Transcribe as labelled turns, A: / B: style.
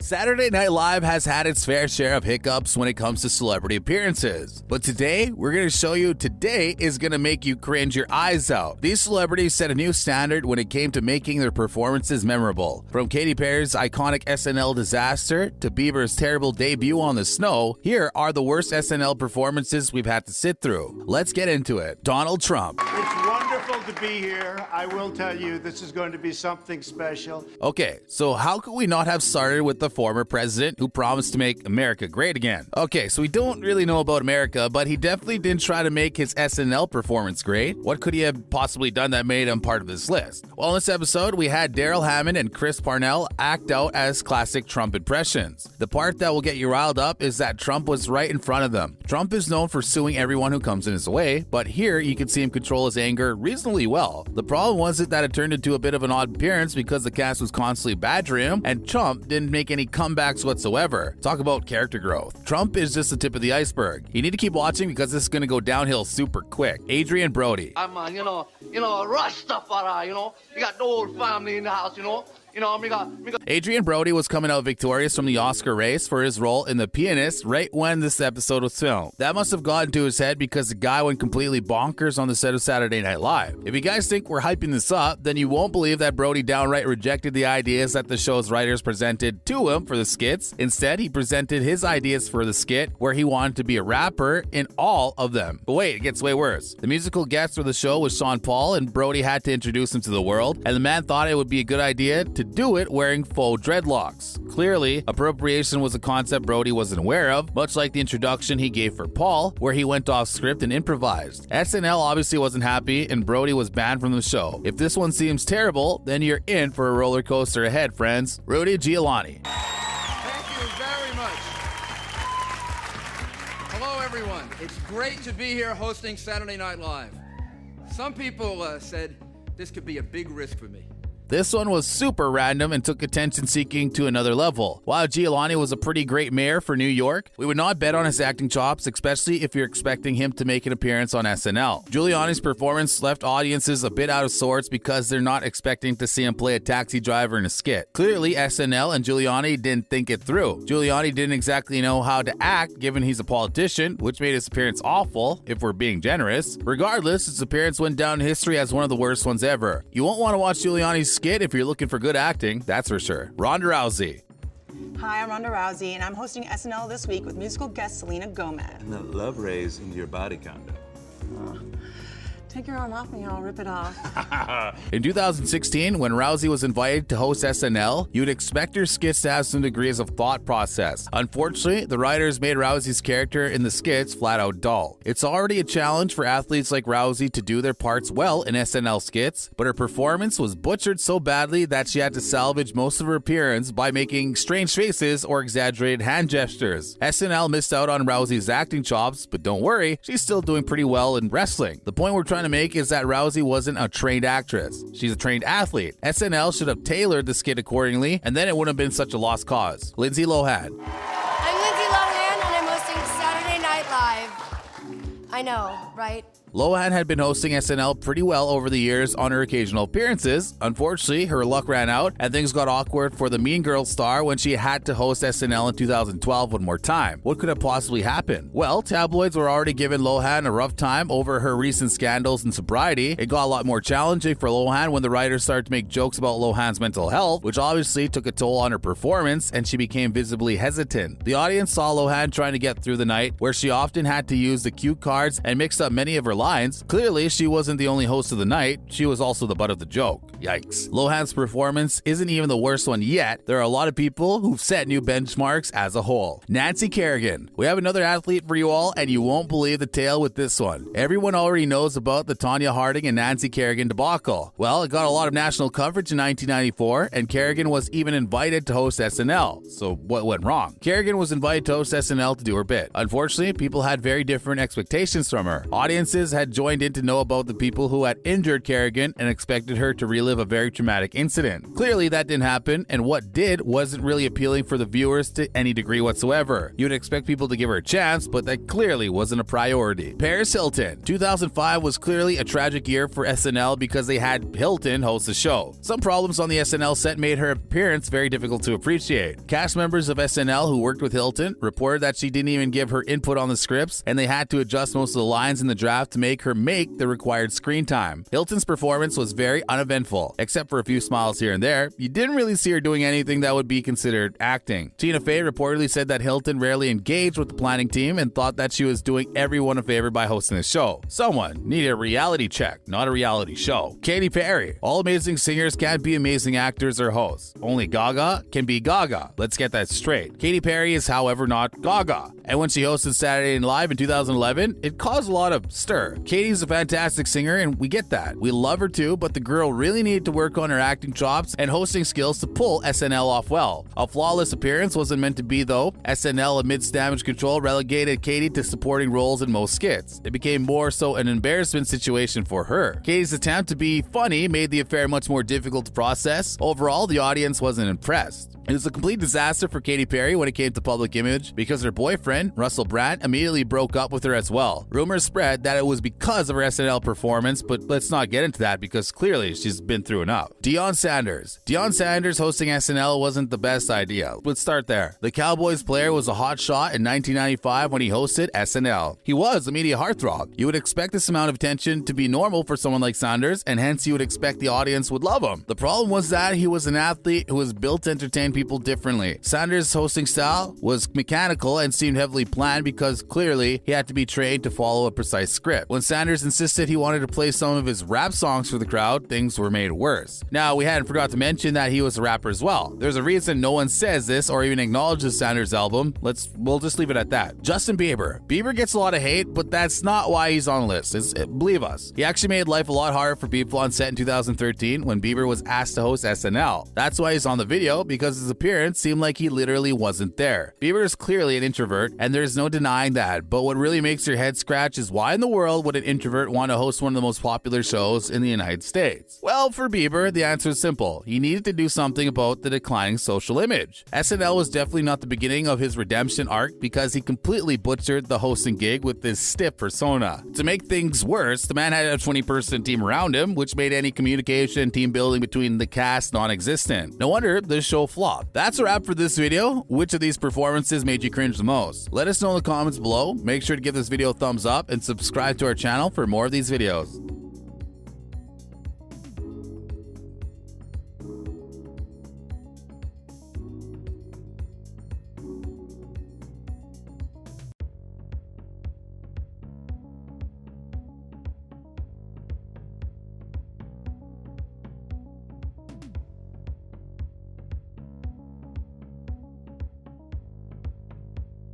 A: Saturday Night Live has had its fair share of hiccups when it comes to celebrity appearances. But today, we're going to show you today is going to make you cringe your eyes out. These celebrities set a new standard when it came to making their performances memorable. From Katy Perry's iconic SNL disaster to Bieber's terrible debut on the snow, here are the worst SNL performances we've had to sit through. Let's get into it. Donald Trump.
B: It's wonderful to be here. I will tell you, this is going to be something special.
A: Okay, so how could we not have started with the former president who promised to make America great again? Okay, so we don't really know about America, but he definitely didn't try to make his SNL performance great. What could he have possibly done that made him part of this list? Well, in this episode, we had Daryl Hammond and Chris Parnell act out as classic Trump impressions. The part that will get you riled up is that Trump was right in front of them. Trump is known for suing everyone who comes in his way, but here you can see him control his anger reasonably well. The problem wasn't that it turned into a bit of an odd appearance because the cast was constantly badgering him, and Trump didn't make any comebacks whatsoever. Talk about character growth. Trump is just the tip of the iceberg. You need to keep watching because this is going to go downhill super quick. Adrian Brody.
C: I'm you know, Rastafari, you got the whole family in the house,
A: Adrian Brody was coming out victorious from the Oscar race for his role in The Pianist right when this episode was filmed. That must have gotten to his head because the guy went completely bonkers on the set of Saturday Night Live. If you guys think we're hyping this up, then you won't believe that Brody downright rejected the ideas that the show's writers presented to him for the skits. Instead, he presented his ideas for the skit where he wanted to be a rapper in all of them. But wait, it gets way worse. The musical guest for the show was Sean Paul, and Brody had to introduce him to the world, and the man thought it would be a good idea to do it wearing faux dreadlocks. Clearly, appropriation was a concept Brody wasn't aware of, much like the introduction he gave for Paul, where he went off script and improvised. SNL obviously wasn't happy, and Brody was banned from the show. If this one seems terrible, then you're in for a roller coaster ahead, friends. Rudy Giuliani.
D: Thank you very much. Hello, everyone. It's great to be here hosting Saturday Night Live. Some people said this could be a big risk for me.
A: This one was super random and took attention-seeking to another level. While Giuliani was a pretty great mayor for New York, we would not bet on his acting chops, especially if you're expecting him to make an appearance on SNL. Giuliani's performance left audiences a bit out of sorts because they're not expecting to see him play a taxi driver in a skit. Clearly, SNL and Giuliani didn't think it through. Giuliani didn't exactly know how to act given he's a politician, which made his appearance awful, if we're being generous. Regardless, his appearance went down in history as one of the worst ones ever. You won't want to watch Giuliani's skit if you're looking for good acting, that's for sure. Ronda Rousey.
E: Hi, I'm Ronda Rousey, and I'm hosting SNL this week with musical guest Selena Gomez.
F: And that love rays into your body condo.
E: Take your arm off me, I'll rip it off.
A: In 2016, when Rousey was invited to host SNL, you'd expect her skits to have some degrees of thought process. Unfortunately, the writers made Rousey's character in the skits flat out dull. It's already a challenge for athletes like Rousey to do their parts well in SNL skits, but her performance was butchered so badly that she had to salvage most of her appearance by making strange faces or exaggerated hand gestures. SNL missed out on Rousey's acting chops, but don't worry, she's still doing pretty well in wrestling. The point we're trying to make is that Rousey wasn't a trained actress. She's a trained athlete. SNL should have tailored the skit accordingly, and then it wouldn't have been such a lost cause. Lindsay Lohan.
G: I'm Lindsay Lohan, and I'm hosting Saturday Night Live. I know, right?
A: Lohan had been hosting SNL pretty well over the years on her occasional appearances. Unfortunately, her luck ran out and things got awkward for the Mean Girls star when she had to host SNL in 2012 one more time. What could have possibly happened? Well, tabloids were already giving Lohan a rough time over her recent scandals and sobriety. It got a lot more challenging for Lohan when the writers started to make jokes about Lohan's mental health, which obviously took a toll on her performance, and she became visibly hesitant. The audience saw Lohan trying to get through the night, where she often had to use the cue cards and mixed up many of her lines. Clearly, she wasn't the only host of the night, she was also the butt of the joke. Yikes. Lohan's performance isn't even the worst one yet. There are a lot of people who've set new benchmarks as a whole. Nancy Kerrigan. We have another athlete for you all, and you won't believe the tale with this one. Everyone already knows about the Tonya Harding and Nancy Kerrigan debacle. Well, it got a lot of national coverage in 1994, and Kerrigan was even invited to host SNL. So what went wrong? Kerrigan was invited to host SNL to do her bit. Unfortunately, people had very different expectations from her. Audiences sources had joined in to know about the people who had injured Kerrigan and expected her to relive a very traumatic incident. Clearly that didn't happen, and what did wasn't really appealing for the viewers to any degree whatsoever. You would expect people to give her a chance, but that clearly wasn't a priority. Paris Hilton. 2005 was clearly a tragic year for SNL because they had Hilton host the show. Some problems on the SNL set made her appearance very difficult to appreciate. Cast members of SNL who worked with Hilton reported that she didn't even give her input on the scripts, and they had to adjust most of the lines in the draft to make her make the required screen time. Hilton's performance was very uneventful, except for a few smiles here and there. You didn't really see her doing anything that would be considered acting. Tina Fey reportedly said that Hilton rarely engaged with the planning team and thought that she was doing everyone a favor by hosting the show. Someone needed a reality check, not a reality show. Katy Perry. All amazing singers can't be amazing actors or hosts. Only Gaga can be Gaga. Let's get that straight. Katy Perry is, however, not Gaga. And when she hosted Saturday Night Live in 2011, it caused a lot of stir. Katie's a fantastic singer, and we get that. We love her too, but the girl really needed to work on her acting chops and hosting skills to pull SNL off well. A flawless appearance wasn't meant to be, though. SNL, amidst damage control, relegated Katie to supporting roles in most skits. It became more so an embarrassment situation for her. Katie's attempt to be funny made the affair much more difficult to process. Overall, the audience wasn't impressed. It was a complete disaster for Katy Perry when it came to public image because her boyfriend, Russell Brand, immediately broke up with her as well. Rumors spread that it was because of her SNL performance, but let's not get into that because clearly she's been through enough. Deion Sanders. Deion Sanders hosting SNL wasn't the best idea. Let's start there. The Cowboys player was a hot shot in 1995 when he hosted SNL. He was a media heartthrob. You would expect this amount of attention to be normal for someone like Sanders, and hence you would expect the audience would love him. The problem was that he was an athlete who was built to entertain people differently. Sanders' hosting style was mechanical and seemed heavily planned because clearly he had to be trained to follow a precise script. When Sanders insisted he wanted to play some of his rap songs for the crowd, things were made worse. Now, we hadn't forgot to mention that he was a rapper as well. There's a reason no one says this or even acknowledges Sanders' album. We'll just leave it at that. Justin Bieber. Bieber gets a lot of hate, but that's not why he's on the list. Believe us. He actually made life a lot harder for people on set in 2013 when Bieber was asked to host SNL. That's why he's on the video, because his appearance seemed like he literally wasn't there. Bieber is clearly an introvert, and there's no denying that, but what really makes your head scratch is why in the world would an introvert want to host one of the most popular shows in the United States? Well, for Bieber, the answer is simple. He needed to do something about the declining social image. SNL was definitely not the beginning of his redemption arc because he completely butchered the hosting gig with this stiff persona. To make things worse, the man had a 20-person team around him, which made any communication and team building between the cast non-existent. No wonder this show flopped. That's a wrap for this video. Which of these performances made you cringe the most? Let us know in the comments below. Make sure to give this video a thumbs up and subscribe to our channel for more of these videos.